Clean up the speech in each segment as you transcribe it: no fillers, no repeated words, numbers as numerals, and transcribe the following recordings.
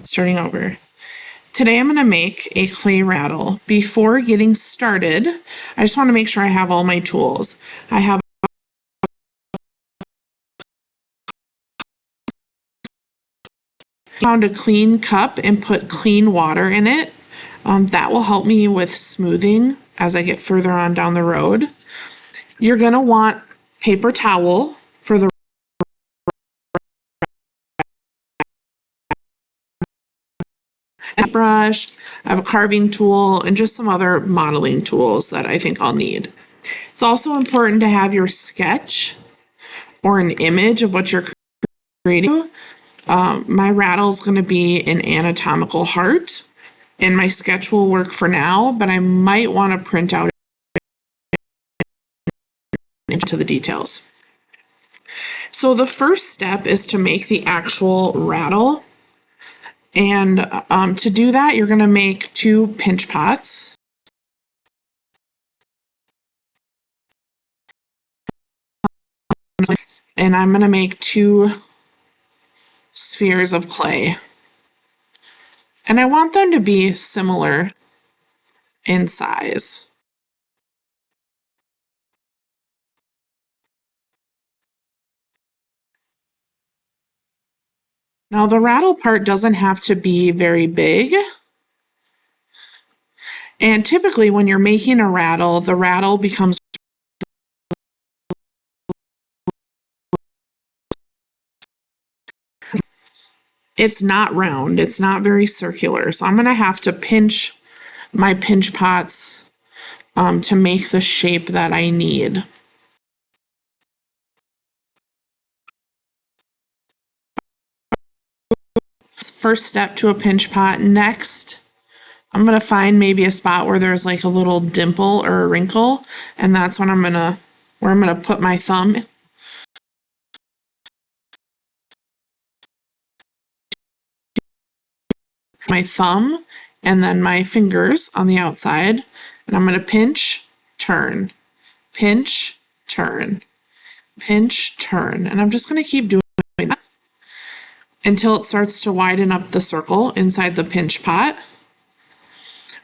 starting over. Today I'm going to make a clay rattle. Before getting started, I just want to make sure I have all my tools. I have found a clean cup and put clean water in it. That will help me with smoothing as I get further on down the road. You're going to want paper towel for the brush. I have a carving tool and just some other modeling tools that I think I'll need. It's also important to have your sketch or an image of what you're creating. My rattle is going to be an anatomical heart, and my sketch will work for now, but I might want to print out into the details. So the first step is to make the actual rattle. And to do that, you're going to make 2 pinch pots. And I'm going to make 2 spheres of clay. And I want them to be similar in size. Now the rattle part doesn't have to be very big. And typically when you're making a rattle, the rattle becomes it's not round, it's not very circular. So I'm going to have to pinch my pinch pots to make the shape that I need. First step to a pinch pot. Next, I'm going to find maybe a spot where there's like a little dimple or a wrinkle, and that's when I'm going to put my thumb. My thumb and then my fingers on the outside, and I'm going to pinch, turn, pinch, turn, pinch, turn, and I'm just going to keep doing that until it starts to widen up the circle inside the pinch pot.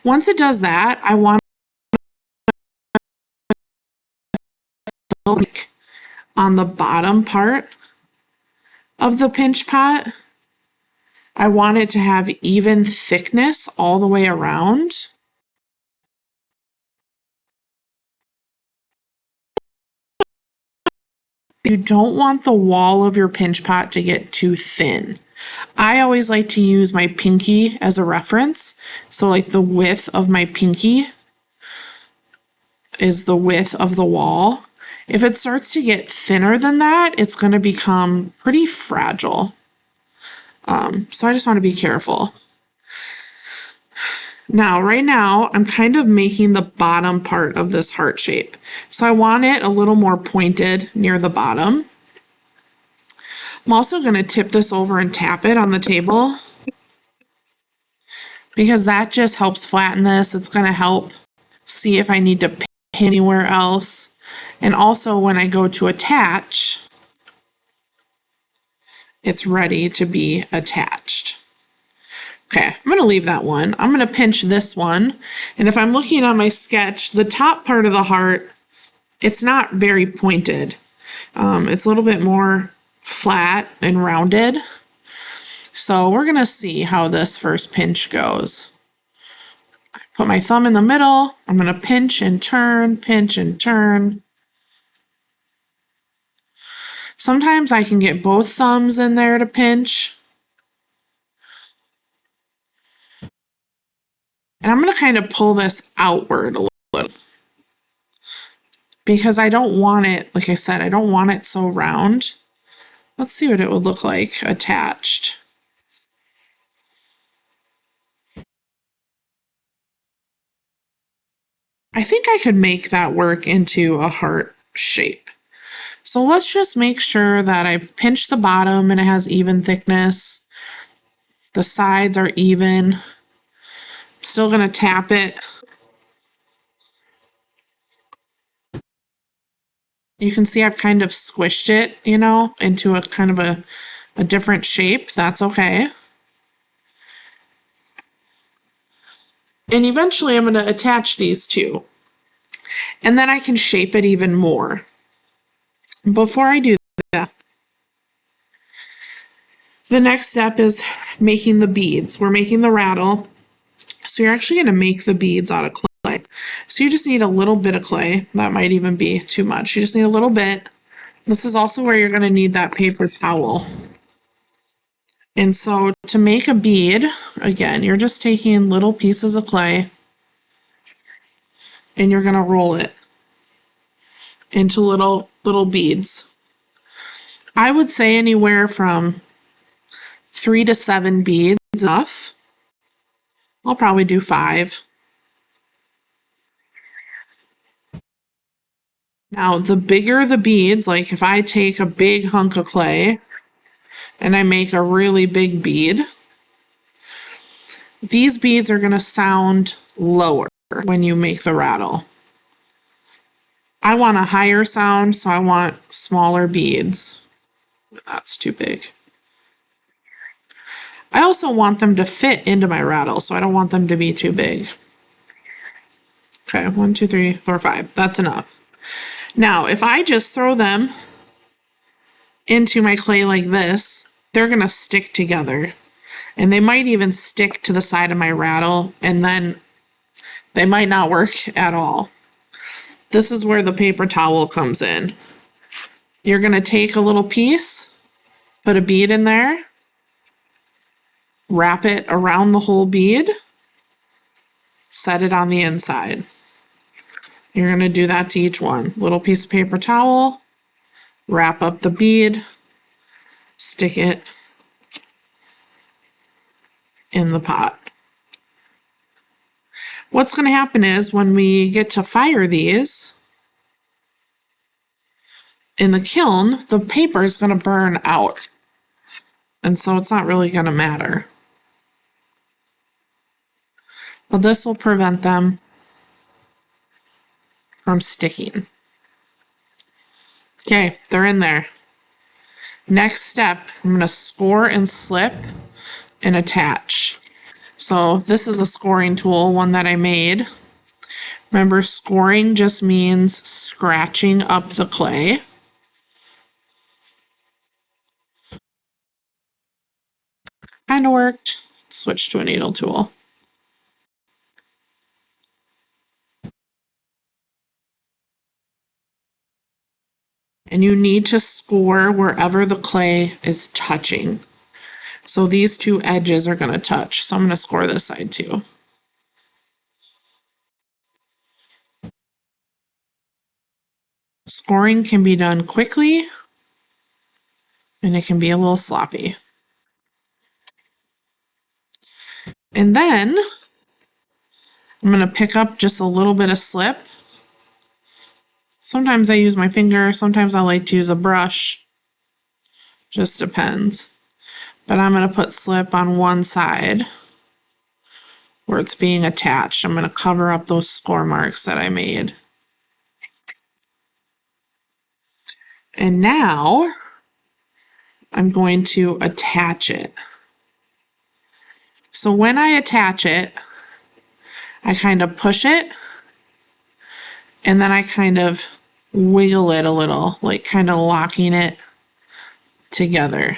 Once it does that, I want on the bottom part of the pinch pot. I want it to have even thickness all the way around. You don't want the wall of your pinch pot to get too thin. I always like to use my pinky as a reference. So like the width of my pinky is the width of the wall. If it starts to get thinner than that, it's going to become pretty fragile. So I just want to be careful. Now, right now, I'm kind of making the bottom part of this heart shape. So I want it a little more pointed near the bottom. I'm also going to tip this over and tap it on the table because that just helps flatten this. It's going to help see if I need to pin anywhere else. And also when I go to attach, it's ready to be attached. Okay, I'm going to leave that one. I'm going to pinch this one. And if I'm looking on my sketch, the top part of the heart, it's not very pointed. It's a little bit more flat and rounded. So we're going to see how this first pinch goes. Put my thumb in the middle. I'm going to pinch and turn, pinch and turn. Sometimes I can get both thumbs in there to pinch. And I'm going to kind of pull this outward a little because I don't want it, like I said, I don't want it so round. Let's see what it would look like attached. I think I could make that work into a heart shape. So let's just make sure that I've pinched the bottom and it has even thickness. The sides are even. Still going to tap it. You can see I've kind of squished it, into a kind of a different shape. That's okay. And eventually I'm going to attach these two. And then I can shape it even more. Before I do that, the next step is making the beads. We're making the rattle. So you're actually going to make the beads out of clay. So you just need a little bit of clay. That might even be too much. You just need a little bit. This is also where you're going to need that paper towel. And so to make a bead, again, you're just taking little pieces of clay and you're going to roll it into little beads. I would say anywhere from 3 to 7 beads enough. I'll probably do 5. Now, the bigger the beads, like if I take a big hunk of clay and I make a really big bead, these beads are going to sound lower when you make the rattle. I want a higher sound, so I want smaller beads. That's too big. I also want them to fit into my rattle, so I don't want them to be too big. Okay, 1, 2, 3, 4, 5. That's enough. Now, if I just throw them into my clay like this, they're going to stick together. And they might even stick to the side of my rattle, and then they might not work at all. This is where the paper towel comes in. You're going to take a little piece, put a bead in there, wrap it around the whole bead, set it on the inside. You're going to do that to each one. Little piece of paper towel, wrap up the bead, stick it in the pot. What's going to happen is when we get to fire these in the kiln, the paper is going to burn out. And so it's not really going to matter. But this will prevent them from sticking. Okay, they're in there. Next step, I'm going to score and slip and attach. So this is a scoring tool, one that I made. Remember, scoring just means scratching up the clay. Kind of worked. Switch to a needle tool. And you need to score wherever the clay is touching. So these two edges are going to touch. So I'm going to score this side too. Scoring can be done quickly, and it can be a little sloppy. And then I'm going to pick up just a little bit of slip. Sometimes I use my finger, sometimes I like to use a brush. Just depends. But I'm going to put slip on one side where it's being attached. I'm going to cover up those score marks that I made. And now I'm going to attach it. So when I attach it, I kind of push it and then I kind of wiggle it a little, like kind of locking it together.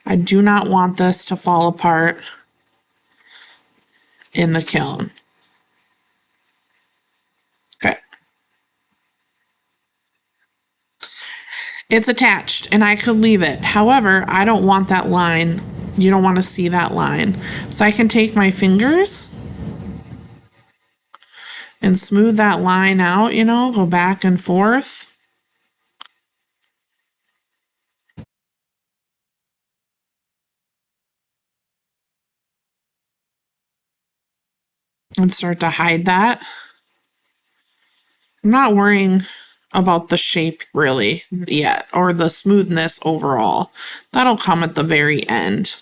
I do not want this to fall apart in the kiln. Okay. It's attached and I could leave it. However, I don't want that line. You don't want to see that line. So I can take my fingers and smooth that line out, you know, go back and forth. And start to hide that. I'm not worrying about the shape really yet, or the smoothness overall. That'll come at the very end.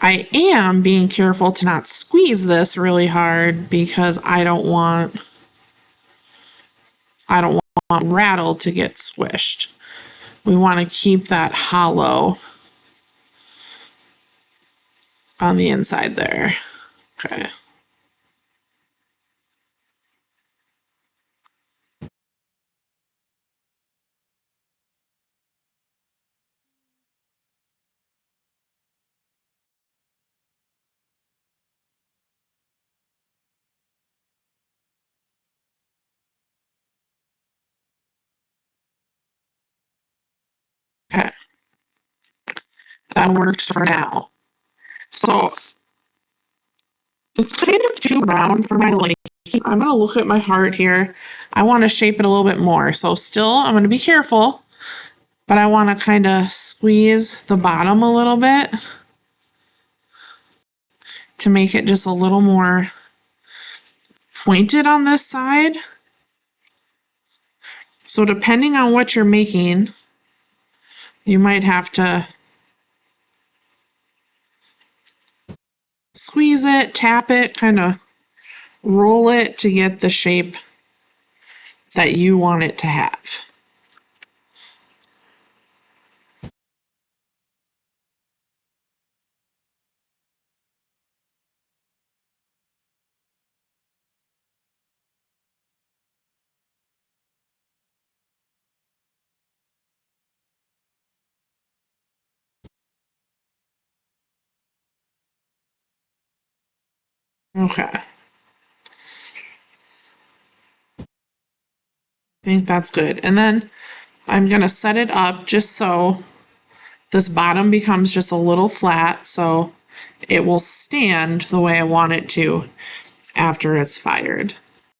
I am being careful to not squeeze this really hard because I don't want rattle to get squished. We want to keep that hollow on the inside there. Okay. Okay. That works for now. So it's kind of too round for my liking. I'm going to look at my heart here. I want to shape it a little bit more. So still, I'm going to be careful, but I want to kind of squeeze the bottom a little bit to make it just a little more pointed on this side. So depending on what you're making, you might have to squeeze it, tap it, kind of roll it to get the shape that you want it to have. Okay. I think that's good. And then I'm going to set it up just so this bottom becomes just a little flat so it will stand the way I want it to after it's fired.